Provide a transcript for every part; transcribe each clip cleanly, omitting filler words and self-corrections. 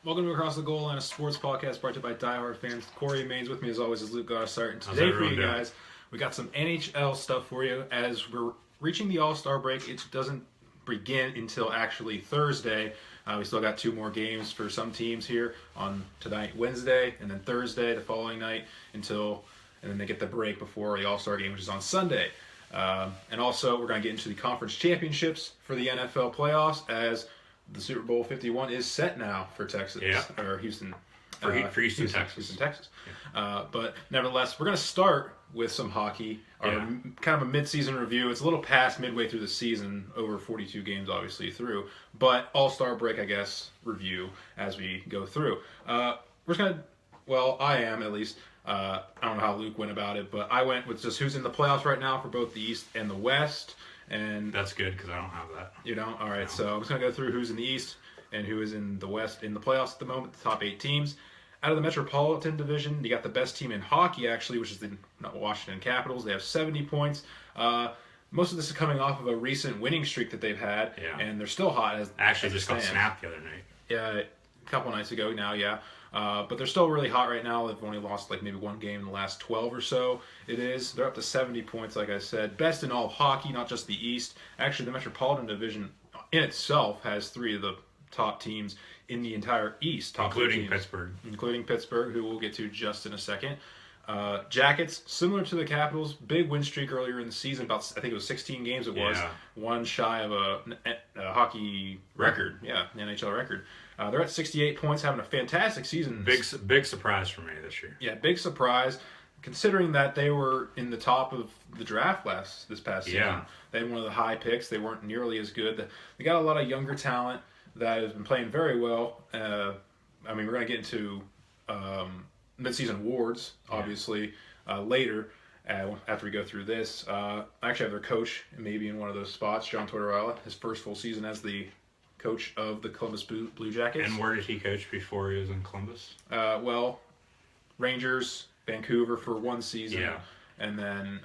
Welcome to Across the Goal Line, a sports podcast brought to you by diehard fans. Corey Maines with me as always is Luke Gossart. And today for you guys, we got some NHL stuff for you. As we're reaching the All-Star break, it doesn't begin until actually Thursday. We still got 2 more games for some teams here on tonight, Wednesday, and then Thursday, the following night, and then they get the break before the All-Star game, which is on Sunday. And also, we're going to get into the conference championships for the NFL playoffs as the Super Bowl 51 is set now for Texas, or Houston. For Houston, Texas. Houston, Texas. Yeah. But nevertheless, we're going to start with some hockey, kind of a mid-season review. It's a little past midway through the season, over 42 games obviously through, but All-Star break, I guess, review as we go through. We're just going to, well, I am at least. I don't know how Luke went about it, but I went with just who's in the playoffs right now for both the East and the West. And that's good because I don't have that. You don't? All right, so I'm just going to go through who's in the East and who is in the West in the playoffs at the moment, the top 8 teams. Out of the Metropolitan Division, you got the best team in hockey, actually, which is the Washington Capitals. They have 70 points. Most of this is coming off of a recent winning streak that they've had, and they're still hot. Actually, just got snapped the other night. Yeah, a couple nights ago now, yeah. But they're still really hot right now. They've only lost like maybe 1 game in the last 12 or so. It is. They're up to 70 points, like I said. Best in all of hockey, not just the East. Actually, the Metropolitan Division in itself has 3 of the top teams in the entire East. Including Pittsburgh. Including Pittsburgh, who we'll get to just in a second. Jackets, similar to the Capitals, big win streak earlier in the season. About, I think it was 16 games it was. One shy of a hockey record. Yeah, the NHL record. They're at 68 points, having a fantastic season. Big surprise for me this year. Yeah, big surprise, considering that they were in the top of the draft this past season. They had one of the high picks. They weren't nearly as good. They got a lot of younger talent that has been playing very well. We're going to get into midseason awards, obviously, later after we go through this. I actually have their coach maybe in one of those spots, John Tortorella, his first full season as the coach of the Columbus Blue Jackets. And where did he coach before he was in Columbus? Rangers, Vancouver for 1 season, and then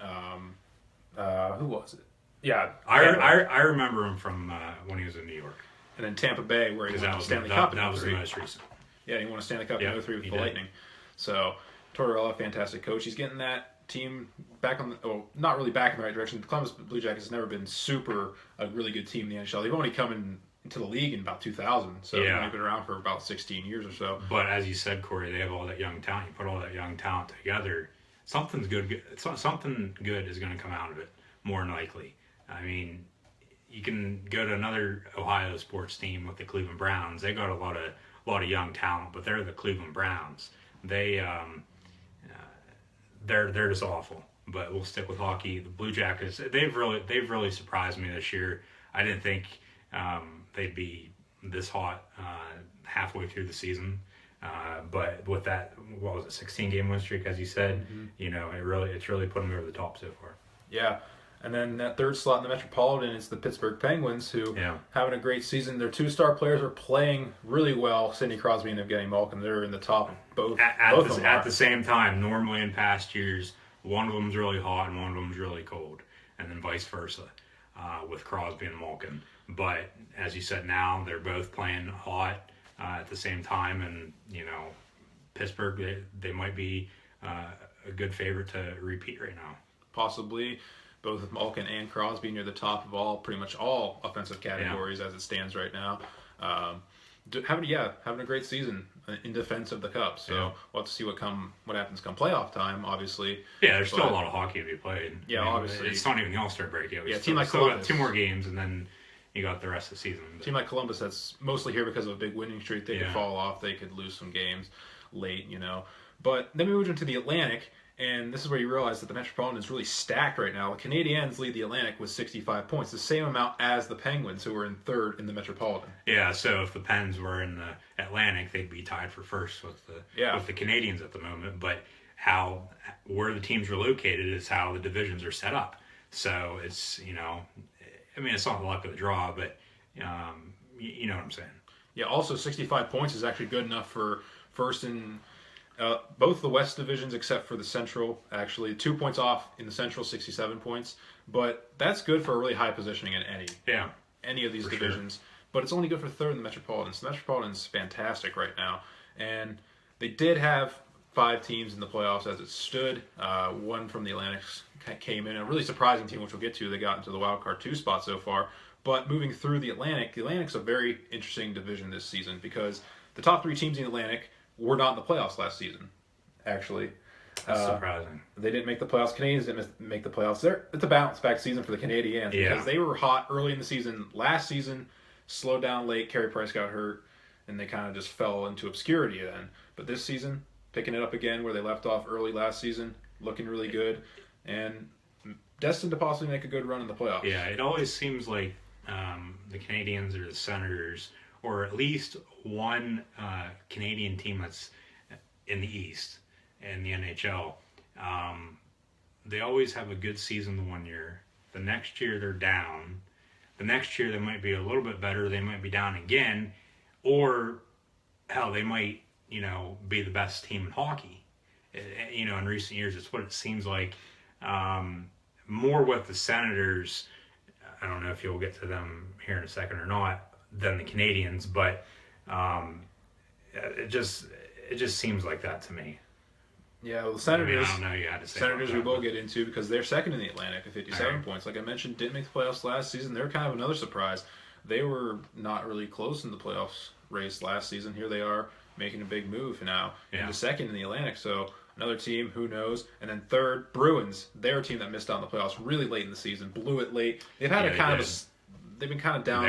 who was it? Yeah, I remember him from when he was in New York, and then Tampa Bay where he won the Stanley Cup. That was the most recent. Yeah, he won a Stanley Cup in 2003 with the Lightning. So Tortorella, fantastic coach. He's getting that team back on not really back in the right direction. The Columbus Blue Jackets has never been a really good team in the NHL. They've only come into the league in about 2000, so they've only been around for about 16 years or so. But as you said, Corey, they have all that young talent. You put all that young talent together, something good is going to come out of it, more than likely. I mean, you can go to another Ohio sports team with the Cleveland Browns. They got a lot of young talent, but they're the Cleveland Browns. They're just awful. But we'll stick with hockey. The Blue Jackets, they've really surprised me this year. I didn't think they'd be this hot halfway through the season. But with that, 16-game win streak, as you said, it's really put them over the top so far. Yeah. And then that third slot in the Metropolitan is the Pittsburgh Penguins, who having a great season. Their 2-star players are playing really well. Sidney Crosby and Evgeny Malkin, they're in the top both. At the same time, normally in past years, one of them's really hot and one of them's really cold, and then vice versa with Crosby and Malkin. But as you said, now they're both playing hot at the same time, and Pittsburgh they might be a good favorite to repeat right now. Possibly. Both with Malkin and Crosby near the top of pretty much all offensive categories as it stands right now. Having a great season in defense of the Cup. So we'll have to see what happens come playoff time, obviously. Yeah, there's still a lot of hockey to be played. Yeah, obviously. It's not even the All-Star break yet. A team like Columbus. Got 2 more games, and then you got the rest of the season. A team like Columbus that's mostly here because of a big winning streak. They could fall off. They could lose some games late, But then we moved into the Atlantic. And this is where you realize that the Metropolitan is really stacked right now. The Canadiens lead the Atlantic with 65 points, the same amount as the Penguins, who are in 3rd in the Metropolitan. Yeah, so if the Pens were in the Atlantic, they'd be tied for 1st with the Canadiens at the moment. But where the teams are located is how the divisions are set up. So it's, it's not the luck of the draw, but you know what I'm saying. Yeah, also 65 points is actually good enough for first in both the West divisions except for the Central. Actually, 2 points off in the Central, 67 points. But that's good for a really high positioning in any of these divisions. Sure. but it's only good for third in the Metropolitan. So the Metropolitan's fantastic right now. And they did have 5 teams in the playoffs as it stood. One from the Atlantic came in, a really surprising team, which we'll get to. They got into the wild card 2 spot so far. But moving through the Atlantic's a very interesting division this season because the top 3 teams in the Atlantic were not in the playoffs last season, actually. That's surprising. They didn't make the playoffs. Canadians didn't make the playoffs. It's a bounce-back season for the Canadiens because they were hot early in the season. Last season, slowed down late. Carey Price got hurt, and they kind of just fell into obscurity then. But this season, picking it up again where they left off early last season, looking really good, and destined to possibly make a good run in the playoffs. Yeah, it always seems like the Canadiens or the Senators, or at least one Canadian team that's in the East in the NHL, they always have a good season the one year. The next year they're down. The next year they might be a little bit better. They might be down again, or hell, they might be the best team in hockey. In recent years, it's what it seems like. More with the Senators. I don't know if you'll get to them here in a second or not, than the Canadians, but it just seems like that to me. Yeah, well, the Senators. I don't know. You had to say Senators we will get into because they're second in the Atlantic at 57 points. Like I mentioned, didn't make the playoffs last season. They're kind of another surprise. They were not really close in the playoffs race last season. Here they are making a big move now into second in the Atlantic. So another team, who knows? And then third, Bruins. They're a team that missed out on the playoffs really late in the season, blew it late. They've had they've been kind of down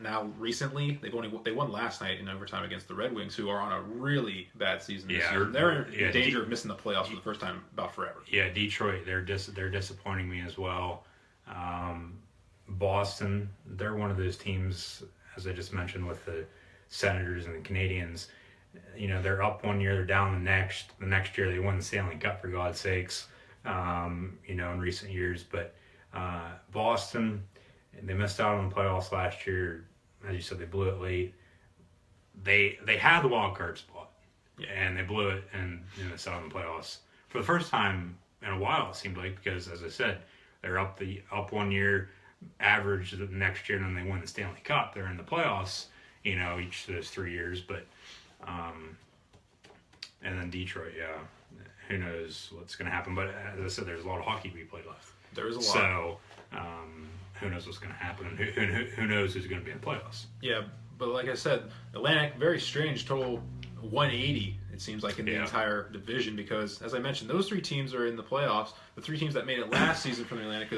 now recently. They won last night in overtime against the Red Wings, who are on a really bad season this year. They're in danger of missing the playoffs for the first time about forever. Yeah, Detroit, they're disappointing me as well. Boston, they're one of those teams, as I just mentioned, with the Senators and the Canadiens. They're up one year, they're down the next. The next year they won the Stanley Cup, for God's sakes, in recent years. But Boston, they missed out on the playoffs last year. As you said, they blew it late. They had the wild card spot, and they blew it and missed out on the playoffs for the first time in a while. It seemed like, because, as I said, they're up one year, average the next year, and then they win the Stanley Cup. They're in the playoffs, each of those 3 years. But and then Detroit, who knows what's going to happen? But as I said, there's a lot of hockey to be played left. There is a lot. So who knows what's going to happen, and who knows who's going to be in the playoffs? Yeah, but like I said, Atlantic, very strange, total 180, it seems like, in the entire division, because, as I mentioned, those 3 teams are in the playoffs. The 3 teams that made it last season from the Atlantic,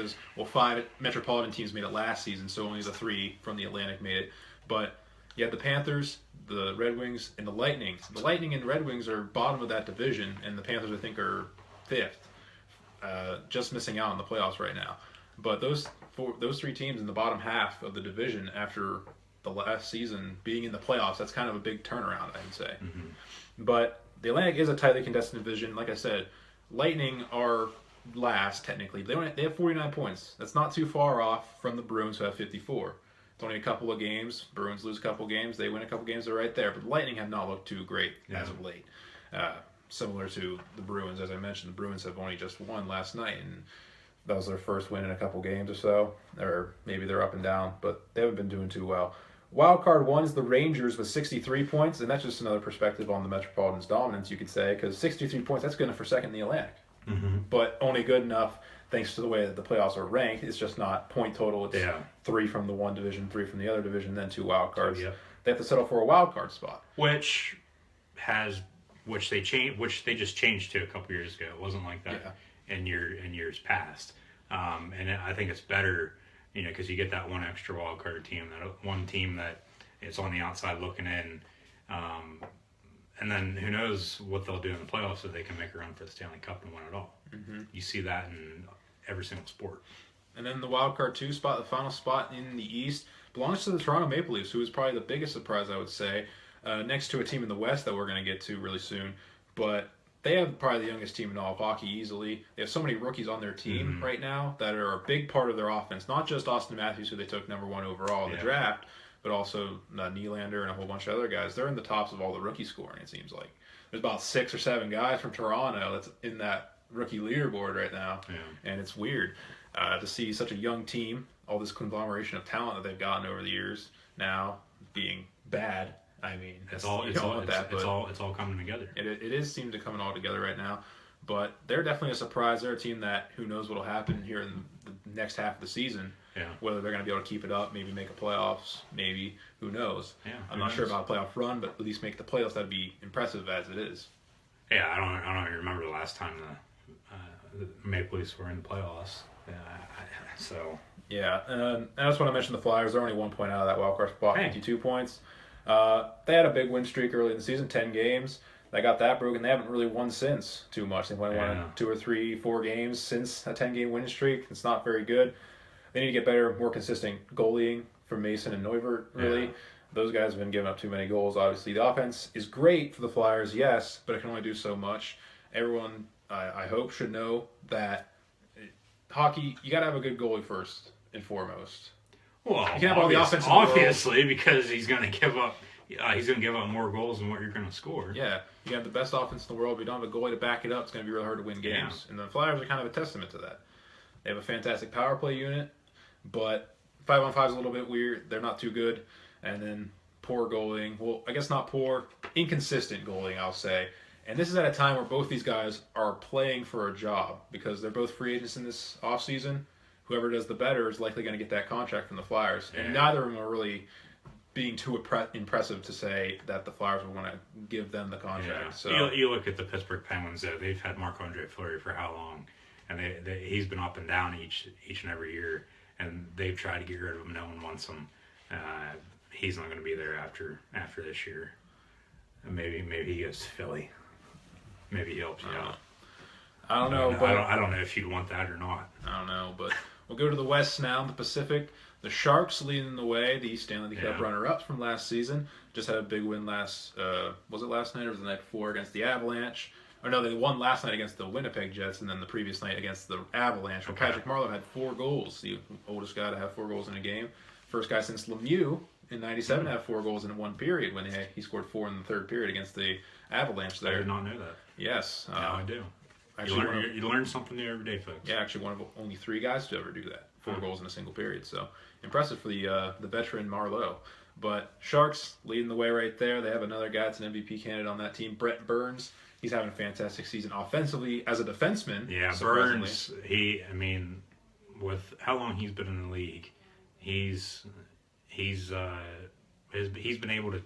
5 Metropolitan teams made it last season, so only the 3 from the Atlantic made it. But you have the Panthers, the Red Wings, and the Lightning. The Lightning and Red Wings are bottom of that division, and the Panthers, I think, are 5th, just missing out on the playoffs right now. But those 3 teams in the bottom half of the division after the last season being in the playoffs, that's kind of a big turnaround, I would say. Mm-hmm. But the Atlantic is a tightly contested division. Like I said, Lightning are last, technically. They have 49 points. That's not too far off from the Bruins, who have 54. It's only a couple of games. Bruins lose a couple of games. They win a couple of games. They're right there. But the Lightning have not looked too great as of late. Similar to the Bruins, as I mentioned, the Bruins have only just won last night, and that was their first win in a couple games or so. Or maybe they're up and down, but they haven't been doing too well. Wild card 1 is the Rangers with 63 points, and that's just another perspective on the Metropolitan's dominance, you could say, because 63 points, that's good enough for second in the Atlantic. Mm-hmm. But only good enough thanks to the way that the playoffs are ranked. It's just not point total. It's 3 from the one division, 3 from the other division, then 2 wild cards. They have to settle for a wild card spot. Which they just changed to a couple years ago. It wasn't like that in years past. And I think it's better, because you get that one extra wild card team, that one team that it's on the outside looking in. And then who knows what they'll do in the playoffs if they can make a run for the Stanley Cup and win it all. Mm-hmm. You see that in every single sport. And then the wild card 2 spot, the final spot in the East, belongs to the Toronto Maple Leafs, who is probably the biggest surprise, I would say, next to a team in the West that we're going to get to really soon. But they have probably the youngest team in all of hockey easily. They have so many rookies on their team right now that are a big part of their offense. Not just Austin Matthews, who they took number 1 overall in the draft, but also Nylander and a whole bunch of other guys. They're in the tops of all the rookie scoring, it seems like. There's about 6 or 7 guys from Toronto that's in that rookie leaderboard right now. Yeah. And it's weird to see such a young team, all this conglomeration of talent that they've gotten over the years, now being bad. I mean, it's all coming together. It is seemed to coming all together right now, but they're definitely a surprise. They're a team that who knows what'll happen here in the next half of the season. Yeah. Whether they're going to be able to keep it up, maybe make a playoffs, maybe who knows. Yeah. I'm not sure about a playoff run, but at least make the playoffs. That'd be impressive as it is. Yeah, I don't remember the last time the Maple Leafs were in the playoffs. Yeah, and that's when I mentioned the Flyers. They're only 1 point out of that wild card spot, 52 points. They had a big win streak early in the season, 10 games. They got that broken. They haven't really won since too much. They've only won 2 or 3, 4 games since a 10-game winning streak. It's not very good. They need to get better, more consistent goalieing from Mason and Neuvert, really. Yeah. Those guys have been giving up too many goals, obviously. The offense is great for the Flyers, yes, but it can only do so much. Everyone, I hope, should know that hockey, you got to have a good goalie first and foremost. Well, you can have all the offense in the obviously, because he's going to give up. He's going to give up more goals than what you're going to score. Yeah, you have the best offense in the world. But you don't have a goalie to back it up. It's going to be really hard to win games. Yeah. And the Flyers are kind of a testament to that. They have a fantastic power play unit, but 5-on-5 is a little bit weird. They're not too good. And then poor goaling. Well, I guess not poor, inconsistent goaling, I'll say. And this is at a time where both these guys are playing for a job because they're both free agents in this offseason. Whoever does the better is likely going to get that contract from the Flyers. And neither of them are really being too impressive to say that the Flyers will want to give them the contract. Yeah. So you look at the Pittsburgh Penguins, though. They've had Marc-Andre Fleury for how long? And he's been up and down each and every year. And they've tried to get rid of him. No one wants him. He's not going to be there after this year. And maybe he goes to Philly. Maybe he helps you out. I don't know. But I don't know if you'd want that or not. I don't know, but we'll go to the West now, the Pacific. The Sharks leading the way, the Stanley Cup runner-ups from last season. Just had a big win was it last night or was it the night before against the Avalanche? Or no, they won last night against the Winnipeg Jets and then the previous night against the Avalanche. Where Patrick Marleau had 4 goals, the oldest guy to have 4 goals in a game. First guy since Lemieux in '97 to have 4 goals in one period when he scored 4 in the third period against the Avalanche there. I did not know that. Yes. Now I do. You learn something new every day, folks. Yeah, actually one of only 3 guys to ever do that. 4 goals in a single period. So impressive for the veteran Marleau. But Sharks leading the way right there. They have another guy that's an MVP candidate on that team, Brent Burns. He's having a fantastic season offensively as a defenseman. Yeah, Burns. With how long he's been in the league, he's been able to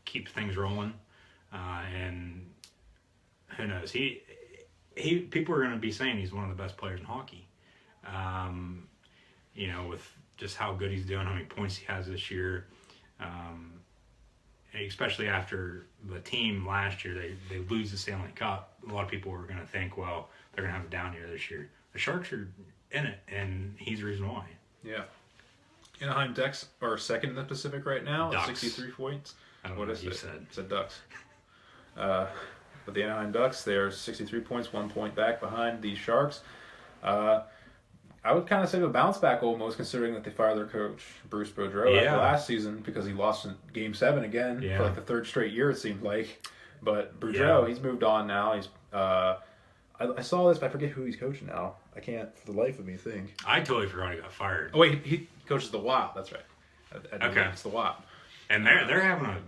keep things rolling, and who knows people are going to be saying he's one of the best players in hockey. With just how good he's doing, how many points he has this year, especially after the team last year, they lose the Stanley Cup. A lot of people were going to think, well, they're going to have a down year this year. The Sharks are in it, and he's the reason why. Yeah. Anaheim Ducks are second in the Pacific right now Ducks. At 63 points. I don't know what you said. It said Ducks. But the Anaheim Ducks, they're 63 points, 1 point back behind the Sharks. I would kind of say a bounce back almost, considering that they fired their coach, Bruce Boudreau, after last season because he lost in Game 7 again for like the 3rd straight year, it seemed like. But Boudreau, he's moved on now. He's I saw this, but I forget who he's coaching now. I can't for the life of me think. I totally forgot he got fired. Oh, wait, he coaches the Wild. That's right. Okay. It's the Wild. And they're having a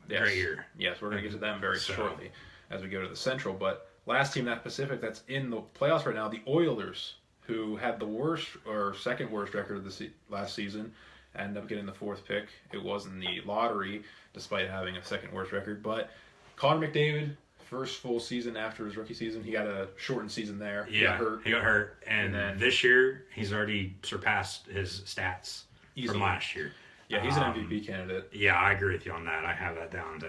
great year. Yes, we're going to get to them very shortly as we go to the Central. But last team in that Pacific that's in the playoffs right now, the Oilers, who had the worst or second worst record of the last season, ended up getting the 4th pick. It was in the lottery, despite having a second worst record. But Connor McDavid, first full season after his rookie season, he got a shortened season there. He got hurt. And then this year, he's already surpassed his stats from last year. Yeah, he's an MVP candidate. Yeah, I agree with you on that. I have that down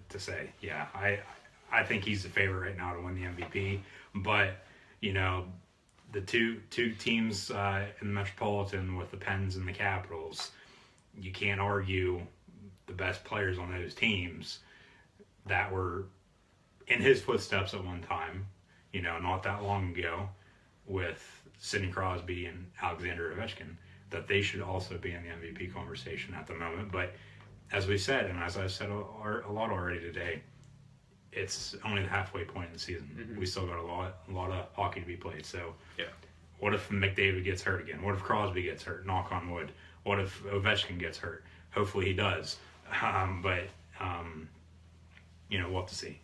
to say. Yeah, I think he's the favorite right now to win the MVP. But, the two teams in the Metropolitan with the Pens and the Capitals, you can't argue the best players on those teams that were in his footsteps at one time, not that long ago, with Sidney Crosby and Alexander Ovechkin, that they should also be in the MVP conversation at the moment. But as we said, and as I've said a lot already today, it's only the halfway point in the season. Mm-hmm. We still got a lot of hockey to be played. So, what if McDavid gets hurt again? What if Crosby gets hurt? Knock on wood. What if Ovechkin gets hurt? Hopefully he does. But we'll have to see.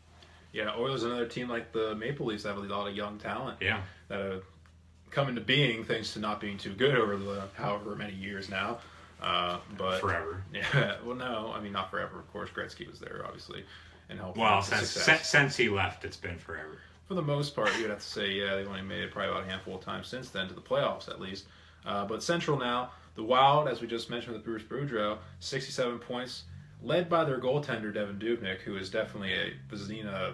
Yeah, Oilers another team like the Maple Leafs that have a lot of young talent. Yeah. That have come into being thanks to not being too good over the however many years now. But forever. Yeah. Well, no, I mean not forever. Of course, Gretzky was there, obviously, and helped. Well, since he left, it's been forever. For the most part, you would have to say, yeah, they've only made it probably about a handful of times since then to the playoffs at least. But Central now, the Wild, as we just mentioned with Bruce Boudreau, 67 points, led by their goaltender Devin Dubnyk, who is definitely a Vezina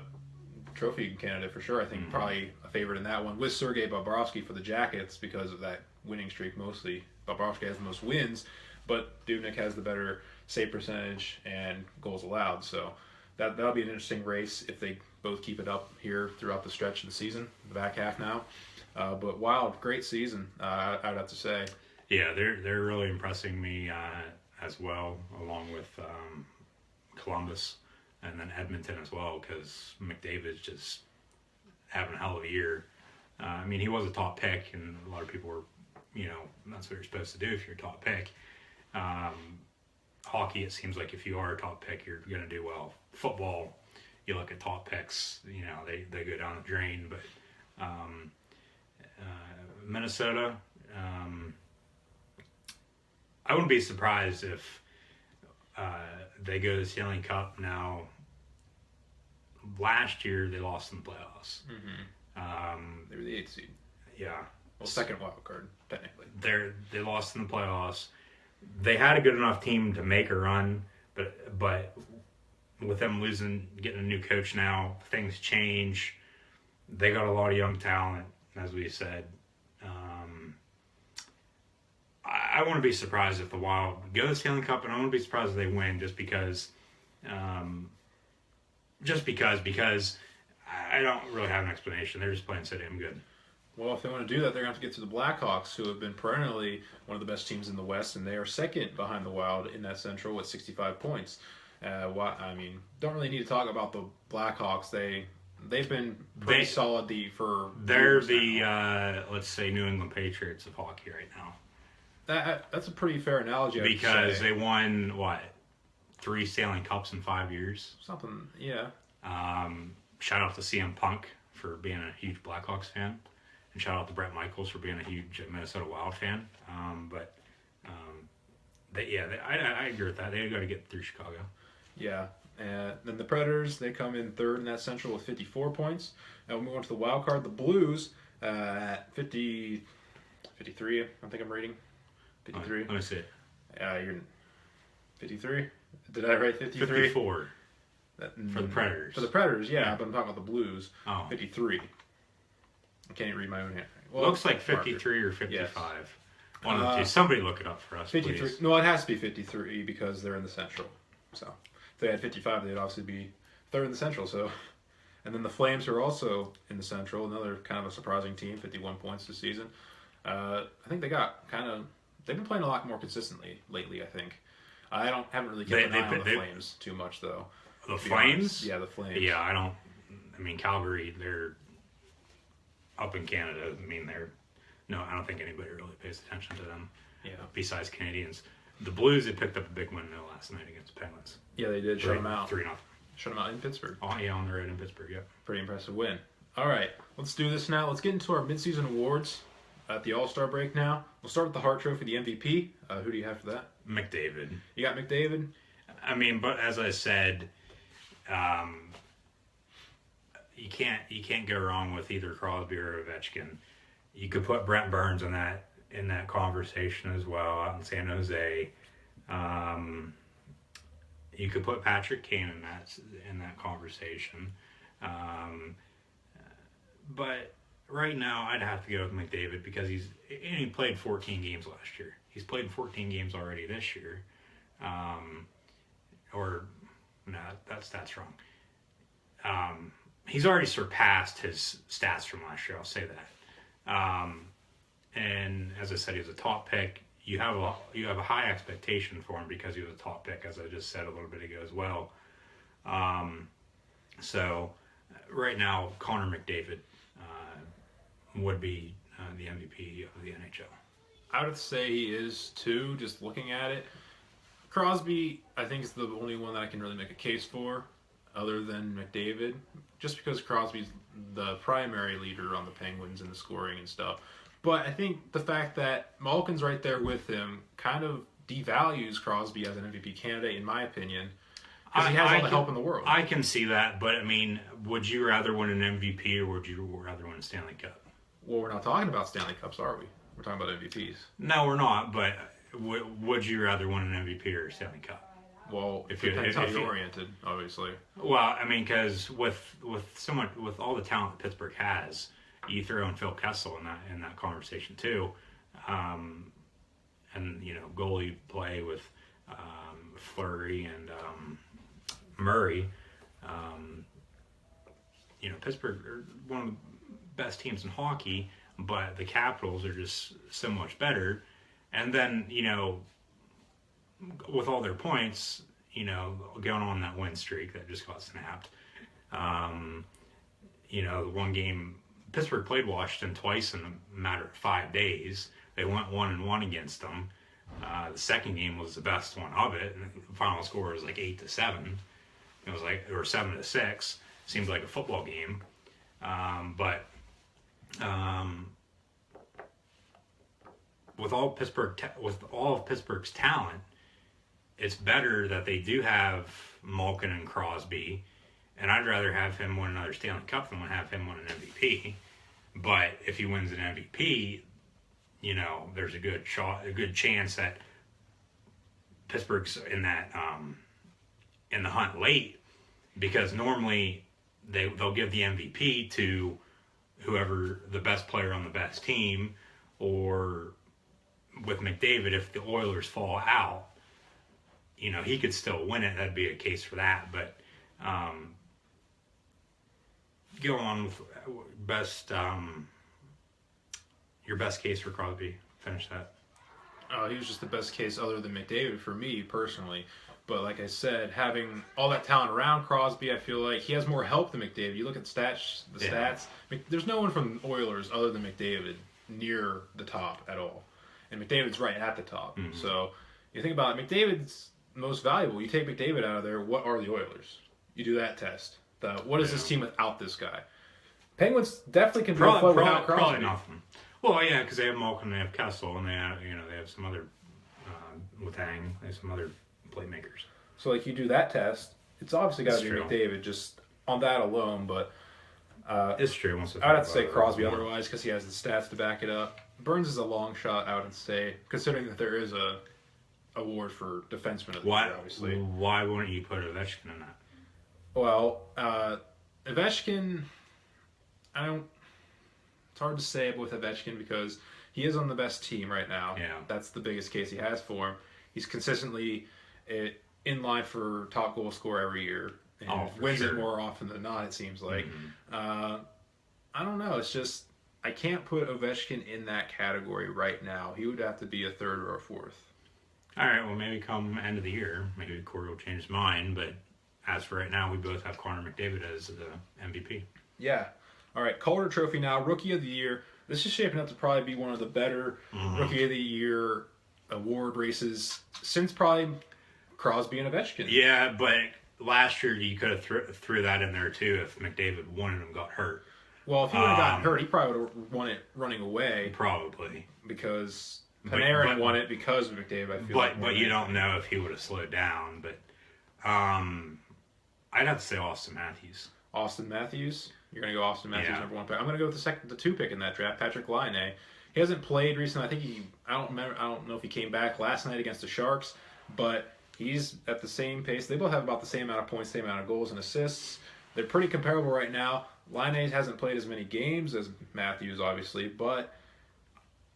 trophy candidate for sure. I think probably a favorite in that one, with Sergei Bobrovsky for the Jackets because of that winning streak mostly. Bobrovsky has the most wins, but Dubnyk has the better save percentage and goals allowed. So that'll be an interesting race if they both keep it up here throughout the stretch of the season, the back half now. But Wild, great season, I would have to say. Yeah, they're really impressing me as well, along with Columbus and then Edmonton as well, because McDavid's just having a hell of a year. I mean, he was a top pick, and a lot of people were, that's what you're supposed to do if you're a top pick. Hockey, it seems like if you are a top pick, you're going to do well. Football, you look at top picks, they go down the drain. But Minnesota, I wouldn't be surprised if they go to the Stanley Cup now. Last year, they lost in the playoffs. They were the 8th seed. Yeah. Well, second wild card, technically. They lost in the playoffs. They had a good enough team to make a run, but with them losing, getting a new coach now, things change. They got a lot of young talent, as we said. I wouldn't be surprised if the Wild go to the Stanley Cup, and I wouldn't be surprised if they win just because I don't really have an explanation. They're just playing so damn good. Well, if they want to do that, they're going to have to get to the Blackhawks, who have been perennially one of the best teams in the West, and they are second behind the Wild in that Central with 65 points. Don't really need to talk about the Blackhawks. They've been pretty solid for they're the let's say New England Patriots of hockey right now. That's a pretty fair analogy. Because they won 3 Stanley Cups in 5 years. Something, yeah. Shout out to CM Punk for being a huge Blackhawks fan, and shout out to Brett Michaels for being a huge Minnesota Wild fan. I agree with that. They got to get through Chicago. Yeah. And then the Predators, they come in third in that Central with 54 points. And we move on to the wild card, the Blues, at 53, I think I'm reading. 53. Let me see it. You're 53? Did I write 53? 54. For the Predators. For the Predators, yeah, but I'm talking about the Blues. Oh. 53. I can't even read my own handwriting. Well, looks like 53 or 55. Yes. One of the two. Somebody look it up for us, 53. Please. No, it has to be 53 because they're in the Central. So if they had 55, they'd obviously be third in the Central. So, and then the Flames are also in the Central. Another kind of a surprising team, 51 points this season. I think they've been playing a lot more consistently lately, I think. I haven't really kept an eye on the Flames too much, though. The Flames? Yeah, the Flames. Yeah, I mean, Calgary, they're up in Canada. I don't think anybody really pays attention to them. Yeah. Besides Canadians. The Blues, they picked up a big win last night against the Penguins. Yeah, they did. Shut them out. 3-0. Shut them out in Pittsburgh. Oh, yeah, on the road in Pittsburgh, yeah. Pretty impressive win. All right, let's do this now. Let's get into our midseason awards at the All-Star break now. We'll start with the Hart Trophy, the MVP. Who do you have for that? McDavid. You got McDavid? I mean, but as I said, you can't go wrong with either Crosby or Ovechkin. You could put Brent Burns in that conversation as well out in San Jose. You could put Patrick Kane in that conversation. But right now, I'd have to go with McDavid because he played 14 games last year. He's played 14 games already this year. That's wrong. He's already surpassed his stats from last year. I'll say that. And as I said, he was a top pick. You have a high expectation for him because he was a top pick, as I just said a little bit ago as well. So right now, Connor McDavid would be the MVP of the NHL. I would say he is too, just looking at it. Crosby, I think, is the only one that I can really make a case for, other than McDavid, just because Crosby's the primary leader on the Penguins in the scoring and stuff. But I think the fact that Malkin's right there with him kind of devalues Crosby as an MVP candidate, in my opinion, because he has all the help in the world. I can see that, but I mean, would you rather win an MVP or would you rather win a Stanley Cup? Well, we're not talking about Stanley Cups, are we? We're talking about MVPs. No, we're not, but would you rather win an MVP or a Stanley Cup? Well, it depends how you're oriented, obviously. Well, I mean, because with all the talent that Pittsburgh has, you throw in Phil Kessel in that conversation too, and goalie play with Fleury and Murray. Pittsburgh are one of the best teams in hockey, but the Capitals are just so much better. And then with all their points, going on that win streak that just got snapped. The one game Pittsburgh played Washington twice in a matter of 5 days. They went 1-1 against them. The second game was the best one of it, and the final score was like 8-7. It was or 7-6. Seemed like a football game, but with all of Pittsburgh's talent, it's better that they do have Malkin and Crosby, and I'd rather have him win another Stanley Cup than have him win an MVP. But if he wins an MVP, there's a good chance that Pittsburgh's in that in the hunt late, because normally they'll give the MVP to whoever the best player on the best team, or with McDavid, if the Oilers fall out, he could still win it. That'd be a case for that. But go on with your best case for Crosby. Finish that. He was just the best case other than McDavid for me personally. But like I said, having all that talent around Crosby, I feel like he has more help than McDavid. You look at stats. There's no one from Oilers other than McDavid near the top at all. And McDavid's right at the top. Mm-hmm. So you think about it, McDavid's most valuable. You take McDavid out of there, what are the Oilers? You do that test. What is this team without this guy? Penguins definitely can be afloat without Crosby. Probably nothing. Well, yeah, because they have Malkin, they have Kessel, and they have some other Letang, they have some other playmakers. So you do that test, it's obviously got to be McDavid just on that alone. But it's true. I'd have to say Crosby otherwise, because he has the stats to back it up. Burns is a long shot, I would say, considering that there is a award for defenseman of the year, obviously. Why wouldn't you put Ovechkin in that? Well, Ovechkin, it's hard to say with Ovechkin because he is on the best team right now. Yeah. That's the biggest case he has for him. He's consistently in line for top goal scorer every year. And wins it more often than not, it seems like. Mm-hmm. I don't know. It's just, I can't put Ovechkin in that category right now. He would have to be a third or a fourth. All right, well, maybe come end of the year, maybe Corey will change his mind. But as for right now, we both have Connor McDavid as the MVP. Yeah. All right, Calder Trophy now, Rookie of the Year. This is shaping up to probably be one of the better Rookie of the Year award races since probably Crosby and Ovechkin. Yeah, but last year you could have threw that in there too if McDavid won and got hurt. Well, if he would have gotten hurt, he probably would have won it running away. Probably. Because Panarin won it because of McDavid, I feel like. But you don't know if he would have slowed down. But I'd have to say Austin Matthews. Austin Matthews? You're going to go Austin Matthews, number one pick. I'm going to go with the 2 pick in that draft, Patrick Laine. He hasn't played recently. I think I don't know if he came back last night against the Sharks, but he's at the same pace. They both have about the same amount of points, same amount of goals and assists. They're pretty comparable right now. Laine hasn't played as many games as Matthews, obviously, but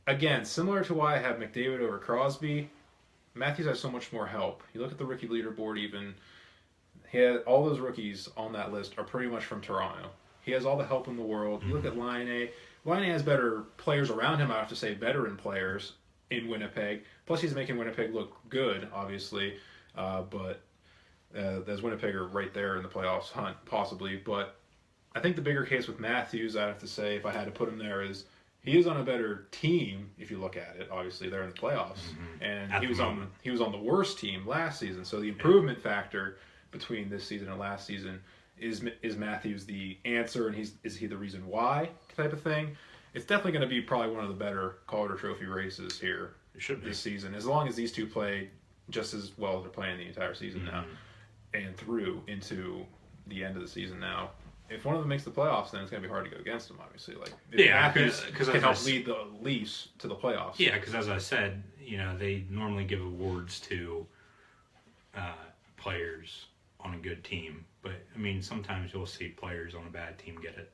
again, similar to why I have McDavid over Crosby, Matthews has so much more help. You look at the rookie leaderboard even, all those rookies on that list are pretty much from Toronto. He has all the help in the world. You look at Laine. Laine has better players around him, I have to say, veteran players in Winnipeg. Plus, he's making Winnipeg look good, obviously. But there's Winnipeg are right there in the playoffs hunt, possibly. But I think the bigger case with Matthews, I have to say, if I had to put him there, is He is on a better team if you look at it. Obviously, they're in the playoffs, and he was on the worst team last season. So the improvement factor between this season and last season is Matthews the answer, and is he the reason why type of thing. It's definitely going to be probably one of the better Calder Trophy races here this season, as long as these two play just as well as they're playing the entire season now and through into the end of the season now. If one of them makes the playoffs, then it's going to be hard to go against them, obviously. Like, Matthews can help lead the Leafs to the playoffs. Yeah, because as I said, they normally give awards to players on a good team. But, I mean, sometimes you'll see players on a bad team get it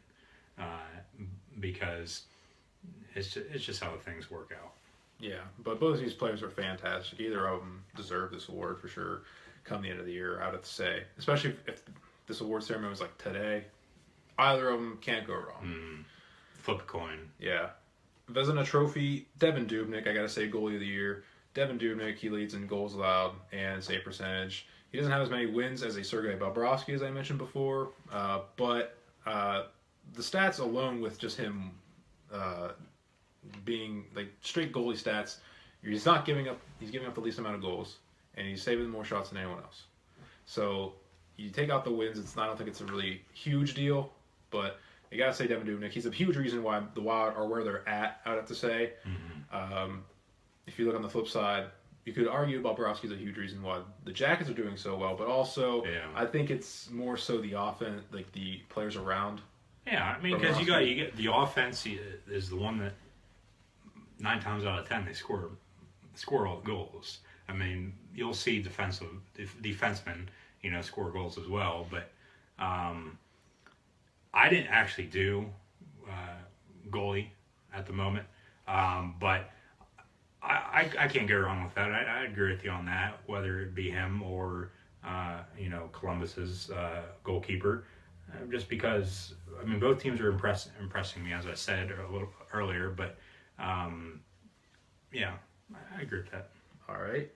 because it's just how things work out. Yeah, but both of these players are fantastic. Either of them deserve this award for sure come the end of the year, I would have to say. Especially if this award ceremony was like today. Either of them can't go wrong. Flip a coin. Yeah. Vezina Trophy, Devin Dubnyk, I got to say, goalie of the year. Devin Dubnyk, he leads in goals allowed and save percentage. He doesn't have as many wins as a Sergei Bobrovsky, as I mentioned before, but the stats alone with just him being like straight goalie stats, he's giving up the least amount of goals, and he's saving more shots than anyone else. So you take out the wins, I don't think it's a really huge deal, but you got to say Devin Dubnyk, he's a huge reason why the Wild are where they're at, I would have to say. If you look on the flip side, you could argue Bobrovsky's a huge reason why the Jackets are doing so well, but also I think it's more so the offense, like the players around. Yeah, I mean, because you get the offense is the one that 9 times out of 10 they score all the goals. I mean, you'll see defensemen, score goals as well, but I didn't actually do goalie at the moment, but I can't go wrong with that. I agree with you on that, whether it be him or Columbus's goalkeeper, just because I mean both teams are impressing me, as I said a little earlier, but yeah, I agree with that. All right,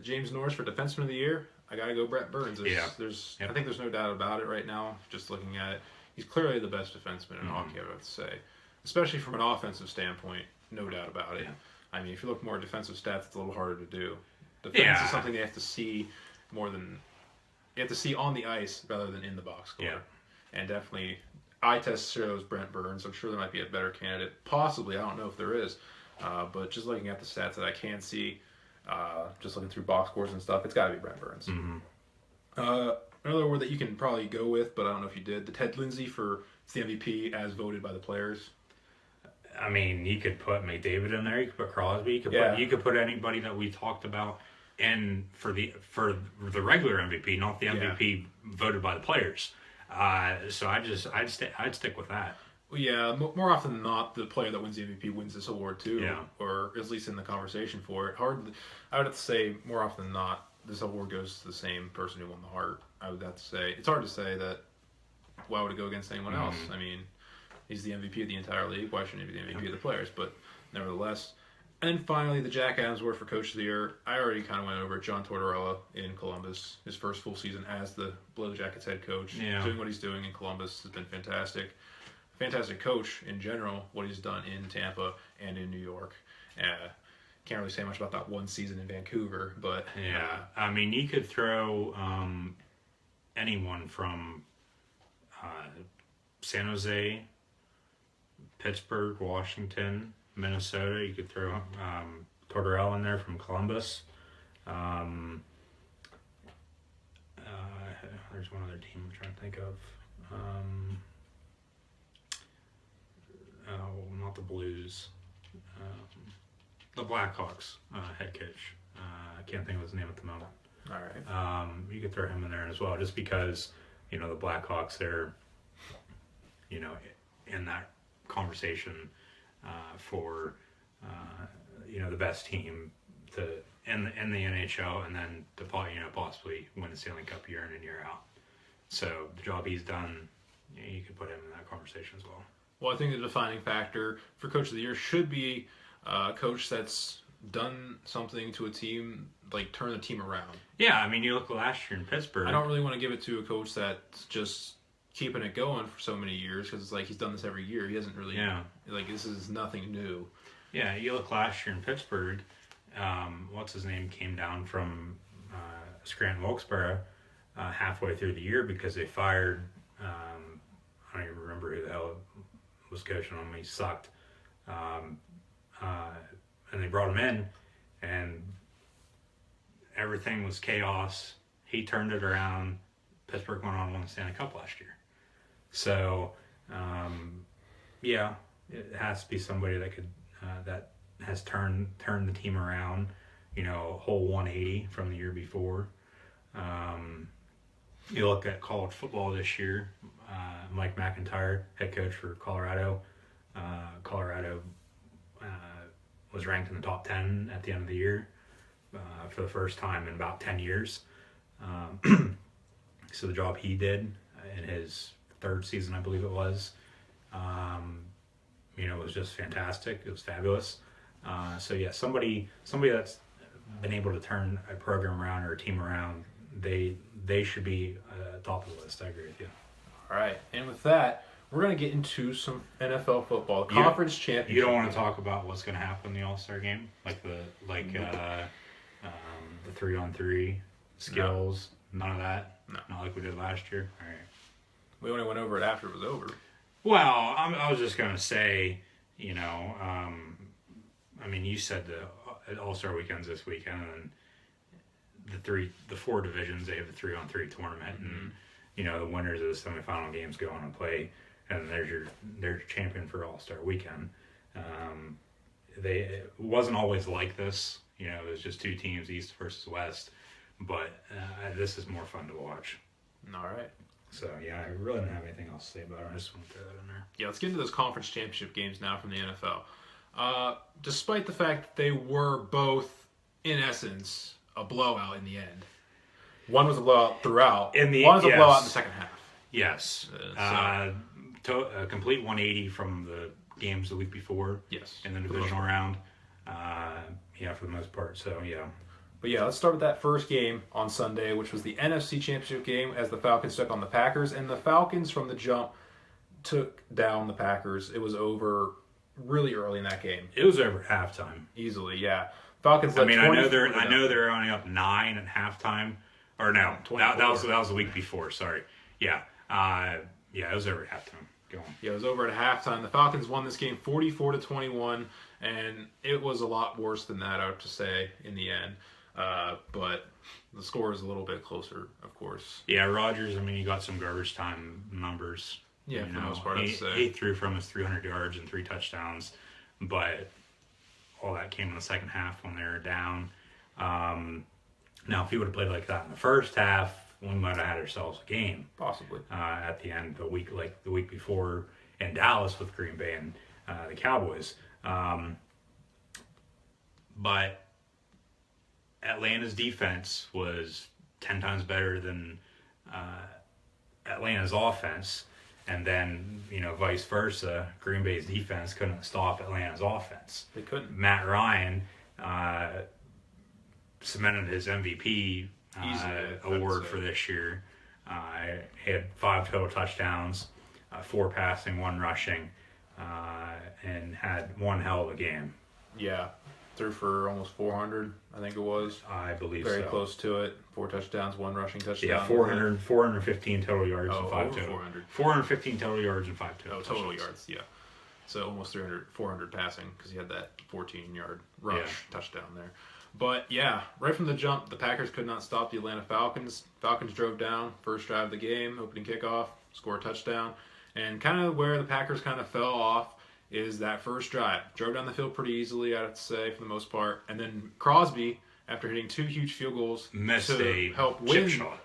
James Norris for Defenseman of the Year. I gotta go Brent Burns. I think there's no doubt about it right now. Just looking at it, he's clearly the best defenseman in hockey, I would say, especially from an offensive standpoint. No doubt about it. Yeah. I mean, if you look more at defensive stats, it's a little harder to do. Defense is something they have to see more than you have to see on the ice rather than in the box score. Yeah. And definitely, eye test shows Brent Burns. I'm sure there might be a better candidate. Possibly, I don't know if there is. But just looking at the stats that I can see, just looking through box scores and stuff, it's got to be Brent Burns. Another award that you can probably go with, but I don't know if you did, the Ted Lindsay for the MVP as voted by the players. I mean, you could put McDavid in there. You could put Crosby. You could put anybody that we talked about in for the regular MVP, not the MVP voted by the players. So I'd stick with that. Well, yeah, more often than not, the player that wins the MVP wins this award too, or at least in the conversation for it. I would have to say more often than not, this award goes to the same person who won the Hart. I would have to say it's hard to say that. Why would it go against anyone else? I mean, he's the MVP of the entire league. Why shouldn't he be the MVP of the players? But nevertheless. And then finally, the Jack Adams Award for Coach of the Year. I already kind of went over it. John Tortorella in Columbus. His first full season as the Blue Jackets head coach. Yeah. Doing what he's doing in Columbus has been fantastic. Fantastic coach in general, what he's done in Tampa and in New York. Can't really say much about that one season in Vancouver, but... Yeah, I mean, you could throw anyone from San Jose, Pittsburgh, Washington, Minnesota. You could throw Tortorella in there from Columbus. There's one other team I'm trying to think of. Not the Blues. The Blackhawks head coach. I can't think of his name at the moment. All right. You could throw him in there as well, just because the Blackhawks, they're in that conversation for the best team in the NHL, and then to possibly win the Stanley Cup year in and year out. So the job he's done, you could put him in that conversation as well. Well, I think the defining factor for Coach of the Year should be a coach that's done something to a team, like turn the team around. Yeah, I mean, you look last year in Pittsburgh. I don't really want to give it to a coach that just keeping it going for so many years because it's like he's done this every year. He hasn't really like this is nothing new. Yeah, you look last year in Pittsburgh. What's his name came down from Scranton Wilkes-Barre halfway through the year because they fired. I don't even remember who the hell was coaching him. He sucked, and they brought him in, and everything was chaos. He turned it around. Pittsburgh went on and won the Stanley Cup last year. So, it has to be somebody that could that has turned the team around. A whole 180 from the year before. You look at college football this year. Mike McIntyre, head coach for Colorado. Colorado was ranked in the top 10 at the end of the year for the first time in about 10 years. So the job he did in his third season, I believe it was, was just fantastic. It was fabulous. Somebody that's been able to turn a program around or a team around, they should be top of the list. I agree with you. All right, and with that, we're going to get into some NFL football conference championship. You don't want to talk about what's going to happen in the All-Star game, like the 3-on-3 skills, none of that. No, not like we did last year. All right. We only went over it after it was over. Well, I was just going to say, you said the All-Star weekend's this weekend, and the four divisions, they have the 3-on-3 tournament, and the winners of the semifinal games go on and play, and there's your champion for All-Star weekend. It wasn't always like this, it was just two teams, East versus West, but this is more fun to watch. All right. So, I really don't have anything else to say about it. I just want to throw that in there. Yeah, let's get into those conference championship games now from the NFL. Despite the fact that they were both, in essence, a blowout in the end. One was a blowout throughout. One was a blowout in the second half. Yes. A complete 180 from the games the week before. Yes. In the divisional round. For the most part. So, yeah. But let's start with that first game on Sunday, which was the NFC Championship game as the Falcons took on the Packers. And the Falcons, from the jump, took down the Packers. It was over really early in that game. It was over at halftime. Easily, yeah. Falcons led 24. I know they're only up 9 at halftime. Or no, that was the week before. Sorry. Yeah. It was over at halftime. Go on. Yeah, it was over at halftime. The Falcons won this game 44-21, and it was a lot worse than that, I have to say, in the end. But the score is a little bit closer, of course. Yeah, Rodgers, he got some garbage time numbers. Yeah, for the most part, I'd say. He threw from his 300 yards and 3 touchdowns, but all that came in the second half when they were down. Now, if he would have played like that in the first half, we might have had ourselves a game. Possibly. At the end of the week, like the week before in Dallas with Green Bay and the Cowboys. But Atlanta's defense was 10 times better than Atlanta's offense. And then, vice versa, Green Bay's defense couldn't stop Atlanta's offense. They couldn't. Matt Ryan cemented his MVP award for this year. He had 5 total touchdowns, 4 passing, 1 rushing, and had one hell of a game. Yeah. Threw for almost 400, I think it was. I believe Very close to it. 4 touchdowns, 1 rushing touchdown. Yeah, 415 total yards and 5 total. 400. 415 total yards and 5 total. Total yards, yeah. So almost 400 passing because he had that 14-yard rush touchdown there. But right from the jump, the Packers could not stop the Atlanta Falcons. Falcons drove down, first drive of the game, opening kickoff, score a touchdown. And kind of where the Packers kind of fell off is that first drive. Drove down the field pretty easily, I have to say, for the most part. And then Crosby, after hitting 2 huge field goals to help win, shot.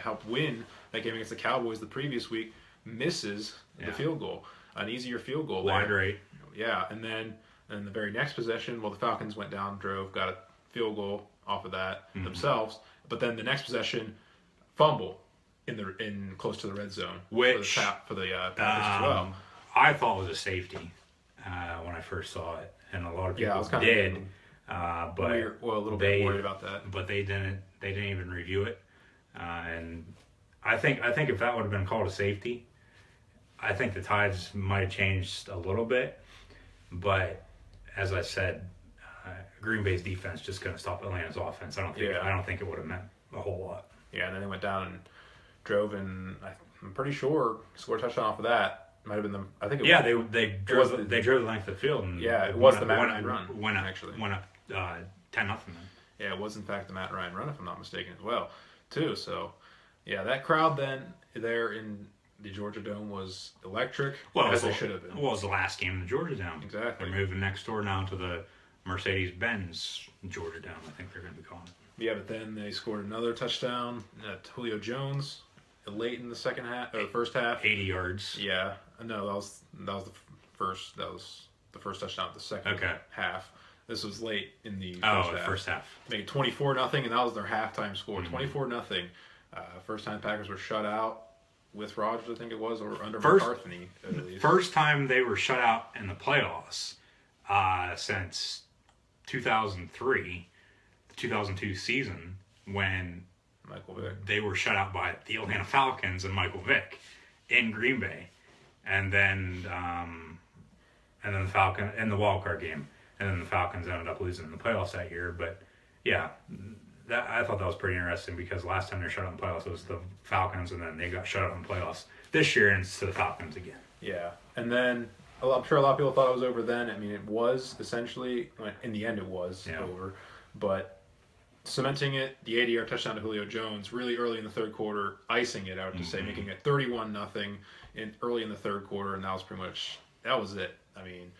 Help win that game against the Cowboys the previous week, misses the field goal. An easier field goal. Wide right. Yeah, and then in the very next possession, the Falcons went down, drove, got a field goal off of that themselves. But then the next possession, fumble in close to the red zone, which for the Packers as well. I thought was a safety when I first saw it, and a lot of people did. But a little bit worried about that. But they didn't even review it, and I think if that would have been called a safety, I think the tides might have changed a little bit. But as I said, Green Bay's defense just couldn't stop Atlanta's offense. I don't think it would have meant a whole lot. Yeah, and then they went down and drove, and I'm pretty sure scored a touchdown off of that. Might have been the. I think. They drove the length of the field. And it was the Matt Ryan run. Went up 10-0. Yeah, it was in fact the Matt Ryan run, if I'm not mistaken, as well, too. So, yeah, that crowd then there in the Georgia Dome was electric. Well, as they should have been. Well, it was the last game in the Georgia Dome. Exactly. They're moving next door now to the Mercedes-Benz Georgia Dome. I think they're going to be calling it. Yeah, but then they scored another touchdown at Julio Jones late in the second half or the first half. 80 yards. Yeah, no, that was the first. That was the first touchdown of the second half. This was late in the first half. Made 24-0, and that was their halftime score. 24-0. First time Packers were shut out with Rodgers, I think it was, or under McCarthy at least. First time they were shut out in the playoffs since 2003, the 2002 season, when Michael Vick. They were shut out by the Atlanta Falcons and Michael Vick in Green Bay, and then the Falcon in the wild card game, and then the Falcons ended up losing in the playoffs that year. But yeah, I thought that was pretty interesting because last time they were shut out in the playoffs was the Falcons, and then they got shut out in the playoffs this year, and it's to the Falcons again. Yeah, and then I'm sure a lot of people thought it was over then. I mean, it was essentially, in the end, it was over, but. Cementing it, the 80-yard touchdown to Julio Jones really early in the third quarter, icing it, I would just say, making it 31-0 early in the third quarter, and that was it. I mean,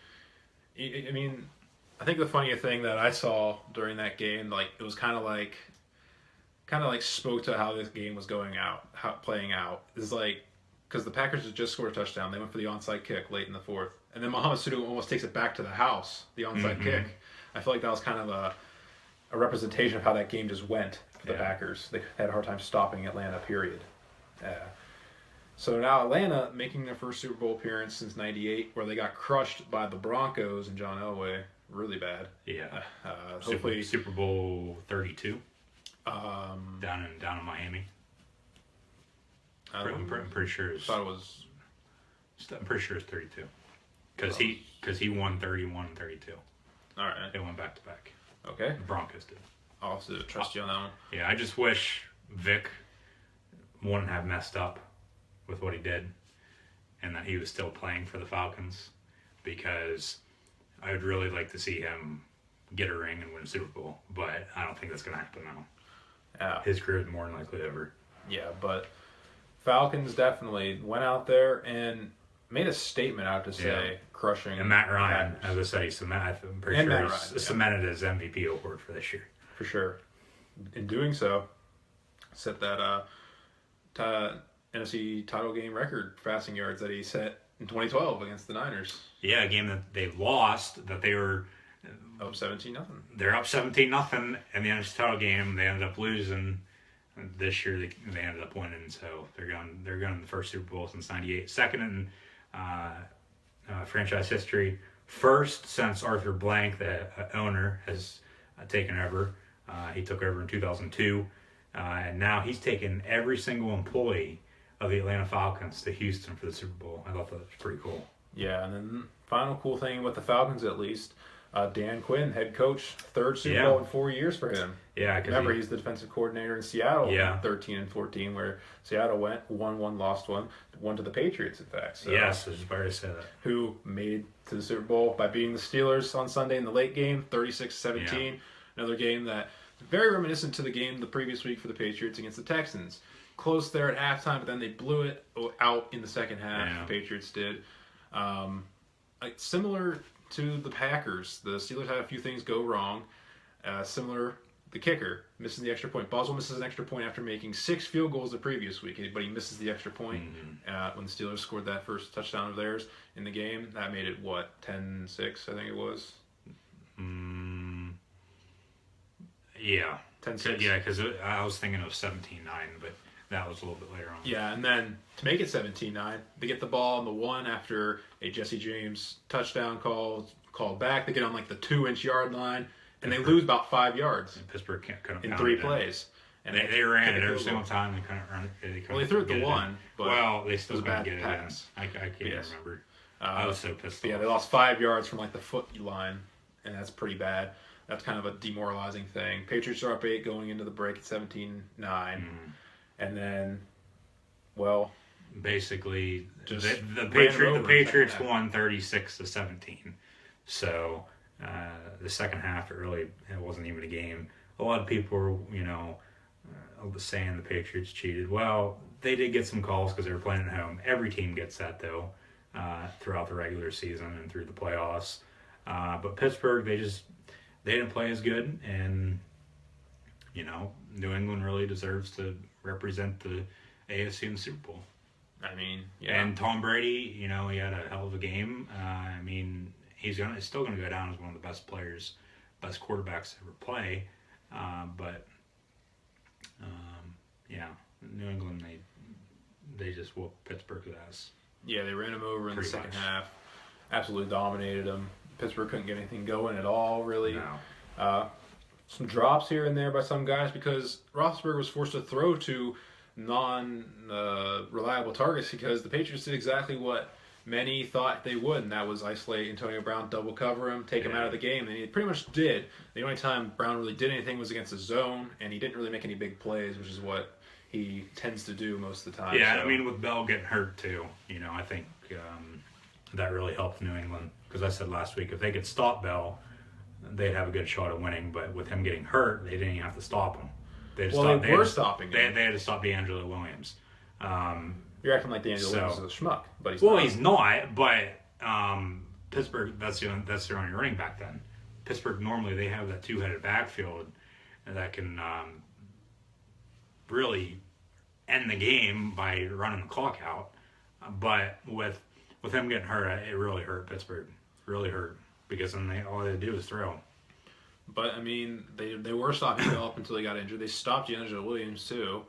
I think the funniest thing that I saw during that game, it was kind of like spoke to how this game was playing out, is because the Packers had just scored a touchdown, they went for the onside kick late in the fourth, and then Mohamed Sanu almost takes it back to the house, the onside kick. I feel like that was kind of a representation of how that game just went for the Packers. They had a hard time stopping Atlanta, period. So now Atlanta making their first Super Bowl appearance since '98, where they got crushed by the Broncos and John Elway really bad. Yeah. Hopefully Super Bowl 32. Down in Miami. I'm pretty sure it's. Thought it was. I'm pretty sure it's 32. Because he won 31 and 32. All right. They went back to back. Okay. The Broncos did. I'll have to trust you on that one. Yeah, I just wish Vic wouldn't have messed up with what he did and that he was still playing for the Falcons, because I would really like to see him get a ring and win a Super Bowl, but I don't think that's going to happen now. Yeah. His career is more than likely ever. Yeah, but Falcons definitely went out there and made a statement out to say crushing. And Matt Ryan, as I said, I'm pretty sure he's cemented his MVP award for this year. For sure. In doing so, set that NFC title game record passing yards that he set in 2012 against the Niners. Yeah, a game that they lost, that they were up 17-0. They're up 17-0 in the NFC title game. They ended up losing. This year they ended up winning, so they're going to the first Super Bowl since '98, second in franchise history, first since Arthur Blank, the owner, has taken over. He took over in 2002, and now he's taken every single employee of the Atlanta Falcons to Houston for the Super Bowl. I thought that was pretty cool. Yeah, and then final cool thing with the Falcons, at least, Dan Quinn, head coach, third Super Bowl in 4 years for him. Yeah, remember he's the defensive coordinator in Seattle in 13 and 14, where Seattle won one, lost one to the Patriots, in fact. So, yes, I was about to say that. Who made to the Super Bowl by beating the Steelers on Sunday in the late game, 36-17. Yeah. Another game that very reminiscent to the game the previous week for the Patriots against the Texans. Close there at halftime, but then they blew it out in the second half. Yeah. The Patriots did. Similar to the Packers, the Steelers had a few things go wrong. Similar, the kicker missing the extra point. Boswell misses an extra point after making 6 field goals the previous week, but he misses the extra point when the Steelers scored that first touchdown of theirs in the game. That made it 10-6, I think it was. Yeah. 10-6. Yeah, because I was thinking of 17-9, but that was a little bit later on. Yeah, and then to make it 17-9, they get the ball on the 1 after a Jesse James touchdown called back. They get on the 2-inch yard line, and they lose about 5 yards. And Pittsburgh couldn't in 3 plays. And they ran it every single time. They couldn't run it. They threw it the one, but they still couldn't get pass. it in. I can't remember. I was so pissed off. Yeah, they lost 5 yards from like the foot line, and that's pretty bad. That's kind of a demoralizing thing. Patriots are up 8 going into the break at 17-9. And then, well... Basically, the Patriots won 36-17. So, the second half, it wasn't even a game. A lot of people were, saying the Patriots cheated. Well, they did get some calls because they were playing at home. Every team gets that, though, throughout the regular season and through the playoffs. But Pittsburgh, they didn't play as good, and New England really deserves to represent the AFC in the Super Bowl. I mean, yeah. And Tom Brady, he had a hell of a game. He's still gonna go down as one of the best quarterbacks to ever play. New England, they just whooped Pittsburgh's ass. Yeah, they ran him over in the second half. Absolutely dominated them. Pittsburgh couldn't get anything going at all, really. No. Some drops here and there by some guys because Roethlisberger was forced to throw to non-reliable targets because the Patriots did exactly what many thought they would, and that was isolate Antonio Brown, double cover him, take him out of the game, and he pretty much did. The only time Brown really did anything was against the zone, and he didn't really make any big plays, which is what he tends to do most of the time. Yeah, so. With Bell getting hurt too, I think that really helped New England, because I said last week if they could stop Bell, they'd have a good shot at winning, but with him getting hurt, they didn't even have to stop him. They were stopping him. They had to stop DeAngelo Williams. You're acting like DeAngelo Williams is a schmuck, but he's not. He's not, but Pittsburgh, that's their only running back then. Pittsburgh, normally they have that two-headed backfield that can really end the game by running the clock out. But with him getting hurt, it really hurt Pittsburgh. Really hurt, because then all they do is throw. But, they were stopping Bell up until he got injured. They stopped DeAngelo Williams, too.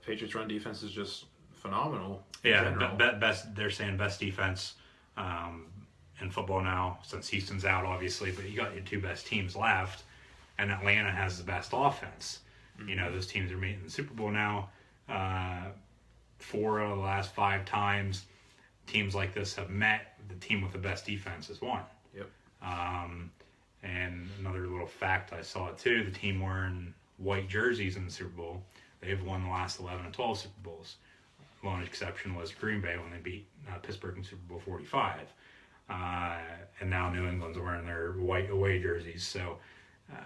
Patriots' run defense is just phenomenal. They're saying best defense in football now, since Houston's out, obviously. But you got your two best teams left, and Atlanta has the best offense. Mm-hmm. Those teams are meeting in the Super Bowl now. 4 of the last 5 times teams like this have met, the team with the best defense has won. Yep. And another little fact I saw too, the team wearing white jerseys in the Super Bowl, they've won the last 11 and 12 Super Bowls. The only exception was Green Bay when they beat Pittsburgh in Super Bowl 45. And now New England's wearing their white away jerseys. So,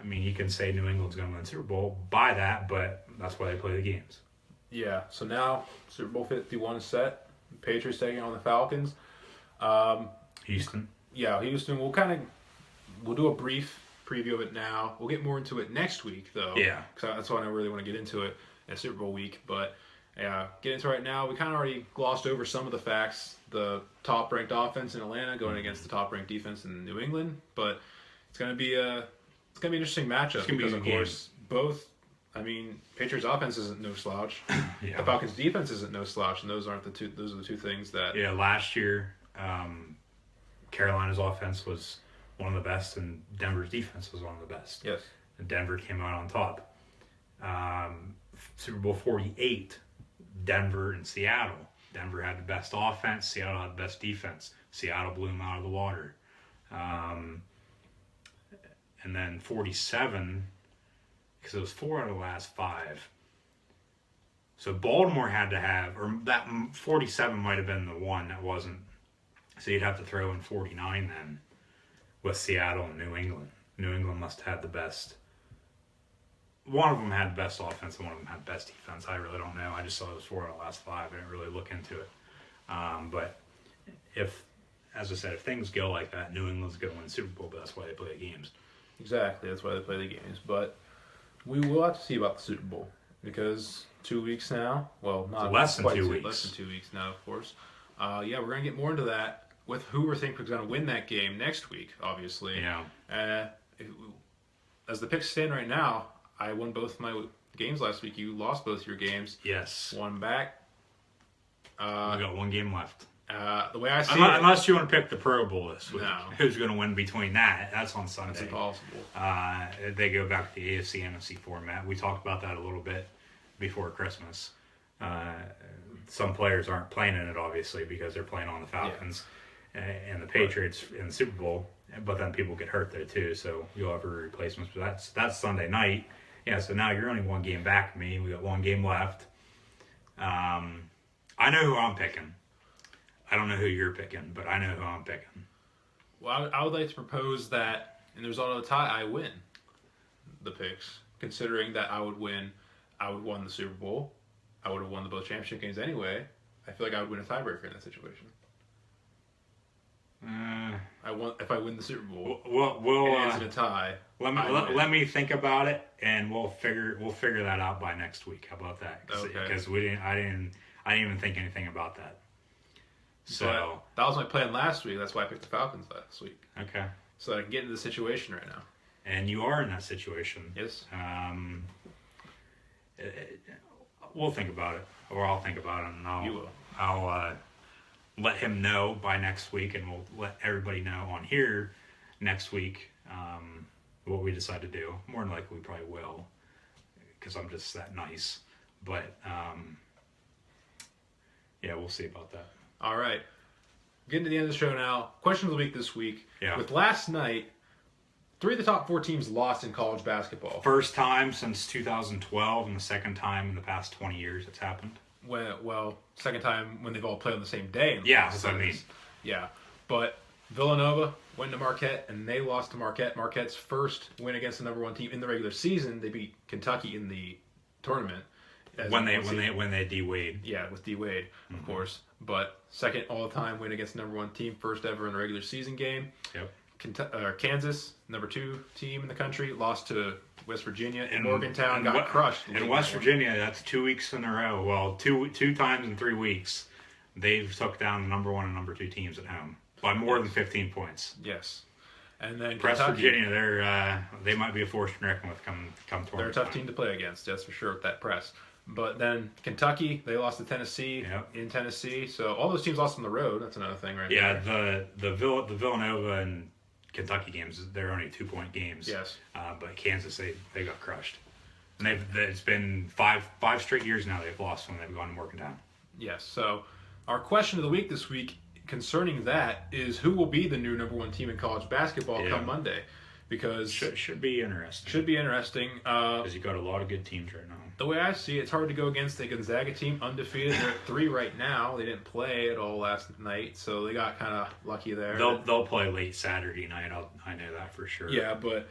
you can say New England's going to win the Super Bowl by that, but that's why they play the games. Yeah, so now Super Bowl 51 is set. Patriots taking on the Falcons. Houston. Yeah, Houston. We'll do a brief preview of it now. We'll get more into it next week, though. Yeah. Because that's why I really want to get into it in Super Bowl week. But, get into it right now. We kind of already glossed over some of the facts. The top-ranked offense in Atlanta going against the top-ranked defense in New England. But it's going to be an interesting matchup because, of course, both... Patriots offense isn't no slouch. Yeah. The Falcons defense isn't no slouch, and those are the two things that... Yeah, last year, Carolina's offense was one of the best, and Denver's defense was one of the best. Yes. And Denver came out on top. Super Bowl 48, Denver and Seattle. Denver had the best offense. Seattle had the best defense. Seattle blew them out of the water. And then 47, because it was 4 out of the last 5. So Baltimore had to have, or that 47 might have been the one that wasn't. So you'd have to throw in 49 then with Seattle and New England. New England must have had the best. One of them had the best offense and one of them had the best defense. I really don't know. I just saw it was 4 out of the last 5. I didn't really look into it. But as I said, if things go like that, New England's going to win the Super Bowl, but that's why they play the games. Exactly. That's why they play the games. But we will have to see about the Super Bowl because 2 weeks now. Well, not less than 2 weeks. Less than 2 weeks now, of course. We're going to get more into that with who we think is going to win that game next week, obviously. Yeah. As the picks stand right now, I won both my games last week. You lost both your games. Yes. One back. We got one game left. The way I see unless you want to pick the Pro Bowl this week, no. Who's going to win between that? That's on Sunday. That's impossible. They go back to the AFC NFC format. We talked about that a little bit before Christmas. Some players aren't playing in it, obviously, because they're playing on the Falcons and the Patriots in the Super Bowl. But then people get hurt there too, so you'll have replacements. But that's Sunday night. Yeah, so now you're only one game back from me. We got one game left. I know who I'm picking. I don't know who you're picking, but I know who I'm picking. Well, I would like to propose that in the result of the tie, I win the picks, considering that I would win the Super Bowl. I would have won the both championship games anyway. I feel like I would win a tiebreaker in that situation. If I win the Super Bowl. We'll and it's in a tie. Let me think about it, and we'll figure that out by next week. How about that? Because I didn't even think anything about that. So but that was my plan last week. That's why I picked the Falcons last week. Okay. So that I can get into the situation right now. And you are in that situation. Yes. We'll think about it, or I'll think about it, and you will. I'll let him know by next week, and we'll let everybody know on here next week what we decide to do. More than likely, we probably will, because I'm just that nice. But yeah, we'll see about that. All right. Getting to the end of the show now. Question of the week this week. Yeah. With last night, 3 of the top 4 teams lost in college basketball. First time since 2012, and the second time in the past 20 years it's happened. Well, second time when they've all played on the same day. Yeah, that's what I mean. Yeah. But Villanova went to Marquette, and they lost to Marquette. Marquette's first win against the number 1 team in the regular season. They beat Kentucky in the tournament. When they D-Wade. Yeah, with D-Wade, of course. But second all-time win against the number 1 team, first ever in a regular season game. Yep. Kansas, number 2 team in the country, lost to West Virginia, and Morgantown got crushed. In West Virginia, that's 2 weeks in a row. Well, two times in 3 weeks, they've took down the number 1 and number 2 teams at home by more than 15 points. Yes. And then West Virginia, they might be a force to reckon with come tournament. They're a tough team to play against, that's for sure, with that press. But then Kentucky, they lost to Tennessee in Tennessee. So all those teams lost on the road. That's another thing right there. Yeah, the Villanova and Kentucky games, they're only 2-point games. Yes. But Kansas, they got crushed. And it's been five straight years now they've lost when they've gone to Morgantown. Yes. So our question of the week this week concerning that is, who will be the new number 1 team in college basketball come Monday? Because should be interesting. Should be interesting. Because you got a lot of good teams right now. The way I see it, it's hard to go against the Gonzaga team, undefeated. They're at 3 right now. They didn't play at all last night, so they got kind of lucky there. They'll play late Saturday night. I know that for sure. Yeah, but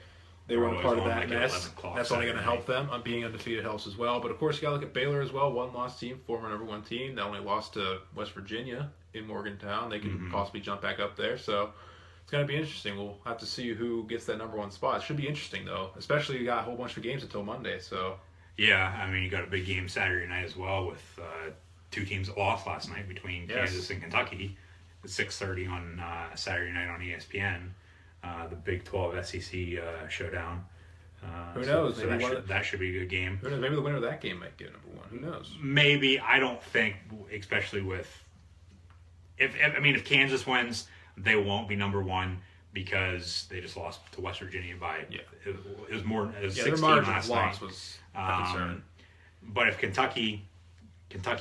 they weren't part of that mess. That's only going to help night. them. Being undefeated helps as well. But of course, you got to look at Baylor as well. 1-loss team, former number 1 team. They only lost to West Virginia in Morgantown. They can possibly jump back up there. So it's going to be interesting. We'll have to see who gets that number 1 spot. It should be interesting though, especially you got a whole bunch of games until Monday. So. Yeah, I mean, you got a big game Saturday night as well with 2 teams that lost last night between Kansas and Kentucky. At 6:30 on Saturday night on ESPN, the Big 12 SEC showdown. Who knows? So that should be a good game. Who knows? Maybe the winner of that game might get number 1. Who knows? Maybe. I don't think, especially with if Kansas wins, they won't be number 1. Because they just lost to West Virginia by it was 16 their margin last of night. Loss was a concern. But if Kentucky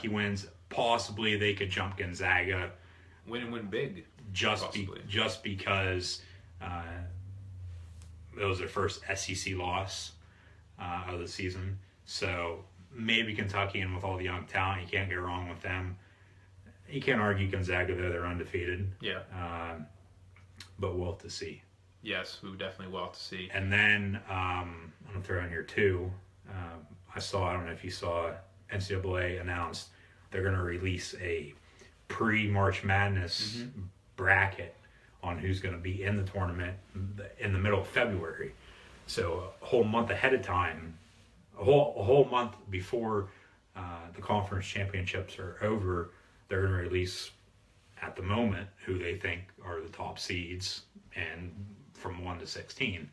wins, possibly they could jump Gonzaga. Win big. Just because it was their first SEC loss of the season. So maybe Kentucky, and with all the young talent, you can't get wrong with them. You can't argue Gonzaga though; they're undefeated. Yeah. But we'll have to see. Yes, we definitely will have to see. And then I'm going to throw in here too. I don't know if you saw, NCAA announced they're going to release a pre-March Madness bracket on who's going to be in the tournament in the middle of February. So a whole month ahead of time, a whole month before the conference championships are over, they're going to release at the moment who they think are the top seeds and from 1 to 16.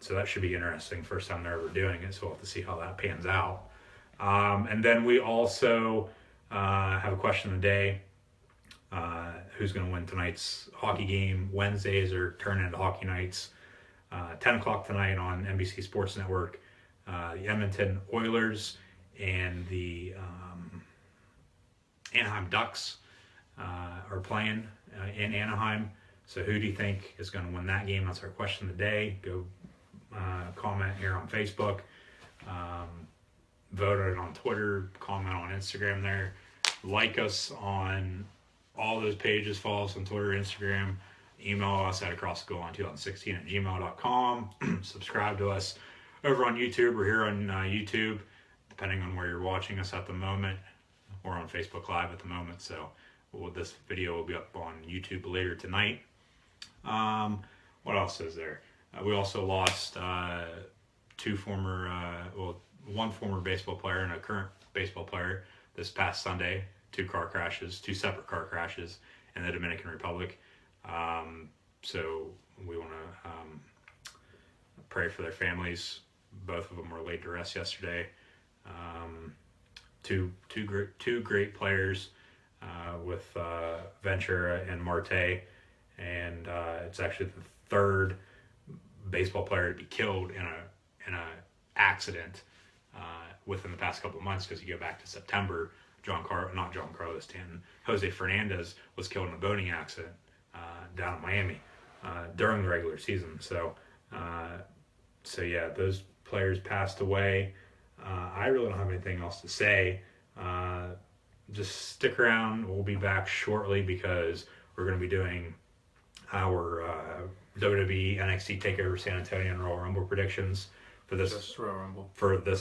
So that should be interesting. First time they're ever doing it, so we'll have to see how that pans out. And then we also have a question of the day. who's going to win tonight's hockey game. Wednesdays are turning into hockey nights. 10 o'clock tonight on NBC Sports Network. The Edmonton Oilers and the Anaheim Ducks are playing in Anaheim. So who do you think is going to win that game? That's our question of the day. Go comment here on Facebook. Vote on it on Twitter. Comment on Instagram there. Like us on all those pages. Follow us on Twitter, Instagram. Email us at acrossthegoal2016@gmail.com. Subscribe to us over on YouTube. We're here on YouTube, depending on where you're watching us at the moment. We're on Facebook Live at the moment, so this video will be up on YouTube later tonight. What else is there? We also lost one former baseball player and a current baseball player this past Sunday. Two separate car crashes in the Dominican Republic. So we want to pray for their families. Both of them were laid to rest yesterday. Two great players with Ventura and Marte, and it's actually the third baseball player to be killed in a accident within the past couple of months. Because you go back to September, Jose Fernandez was killed in a boating accident down in Miami during the regular season. So yeah, those players passed away. I really don't have anything else to say. Just stick around. We'll be back shortly because we're going to be doing our WWE NXT Takeover San Antonio and Royal Rumble predictions for this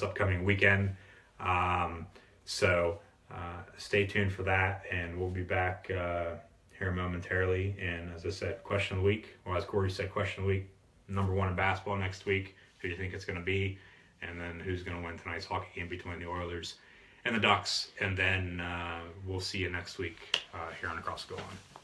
upcoming weekend. So stay tuned for that, and we'll be back here momentarily. And as I said, question of the week, or as Corey said, question of the week, number one in basketball next week. Who do you think it's going to be? And then who's going to win tonight's hockey game between the Oilers and the Ducks? And then we'll see you next week here on Across the Goal Line.